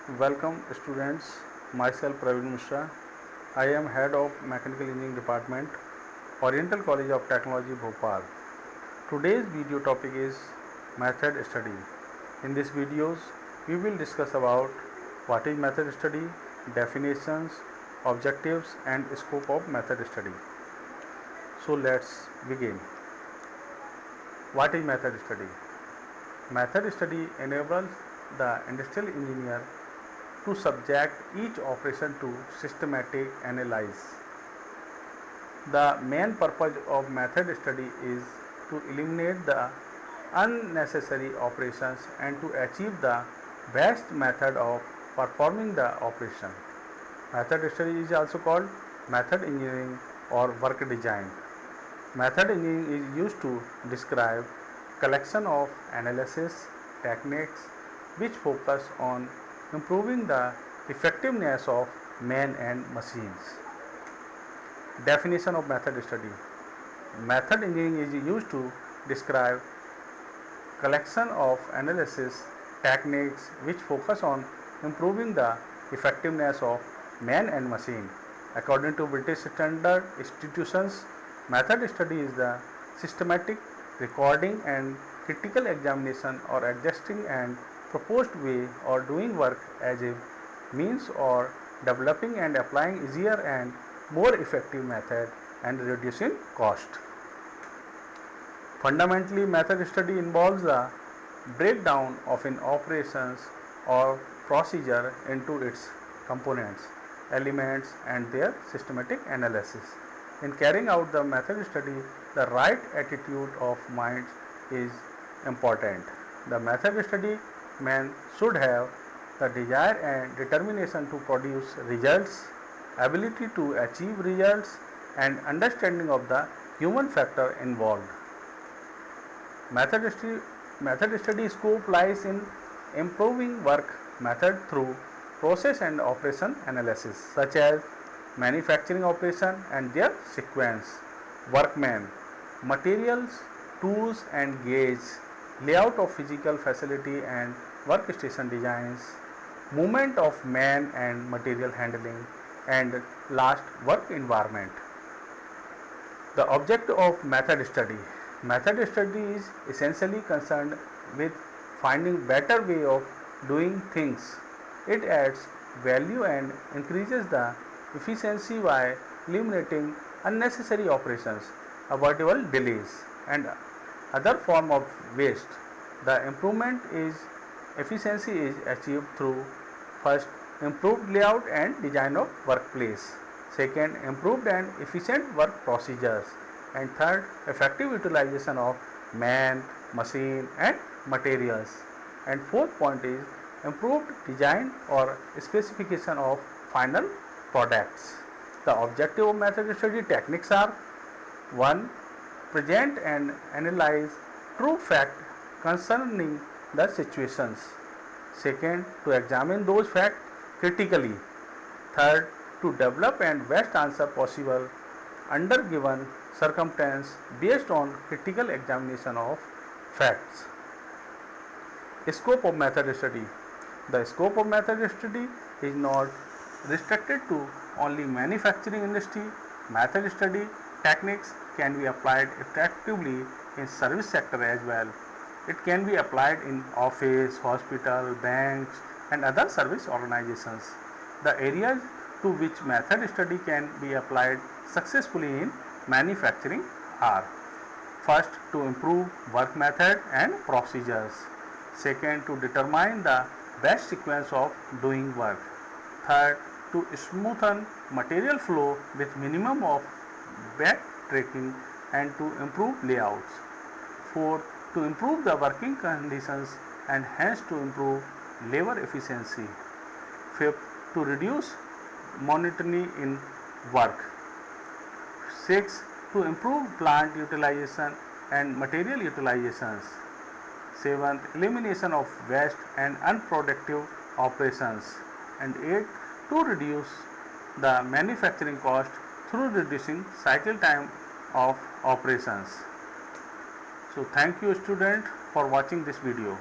Welcome students, myself Praveen Mishra. I am head of Mechanical Engineering Department, Oriental College of Technology, Bhopal. Today's video topic is method study. In this videos, we will discuss about what is method study, definitions, objectives and scope of method study. So let's begin. What is method study? Method study enables the industrial engineer to subject each operation to systematic analysis. The main purpose of method study is to eliminate the unnecessary operations and to achieve the best method of performing the operation. Method study is also called method engineering or work design. Method engineering is used to describe collection of analysis techniques which focus on improving the effectiveness of man and machines. Definition of method study. Method engineering is used to describe collection of analysis techniques which focus on improving the effectiveness of man and machine. According to British standard institutions, method study is the systematic recording and critical examination or adjusting and proposed way or doing work as a means or developing and applying easier and more effective method and reducing cost. Fundamentally, method study involves the breakdown of an operations or procedure into its components, elements and their systematic analysis. In carrying out the method study, the right attitude of mind is important. The method study man should have the desire and determination to produce results, ability to achieve results and understanding of the human factor involved. Method study scope lies in improving work method through process and operation analysis such as manufacturing operation and their sequence, workmen, materials, tools and gauge, layout of physical facility and workstation designs, movement of man and material handling, and last work environment. The objective of method study. Method study is essentially concerned with finding better way of doing things. It adds value and increases the efficiency by eliminating unnecessary operations, avoidable delays, and other form of waste. The improvement is efficiency is achieved through first improved layout and design of workplace, second improved and efficient work procedures, and third effective utilization of man, machine and materials, and fourth point is improved design or specification of final products. The objective of method study techniques are: 1. Present and analyze true fact concerning the situations. Second, to examine those facts critically. Third, to develop and best answer possible under given circumstance based on critical examination of facts. Scope of method study. The scope of method study is not restricted to only manufacturing industry. Method study techniques can be applied effectively in service sector as well. It can be applied in office, hospital, banks and other service organizations. The areas to which method study can be applied successfully in manufacturing are: first, to improve work method and procedures; second, to determine the best sequence of doing work; third, to smoothen material flow with minimum of back tracking and to improve layouts; fourth, to improve the working conditions and hence to improve labor efficiency; fifth, to reduce monotony in work; sixth, to improve plant utilization and material utilizations; seventh, elimination of waste and unproductive operations; and eighth, to reduce the manufacturing cost through reducing cycle time of operations. So thank you student for watching this video.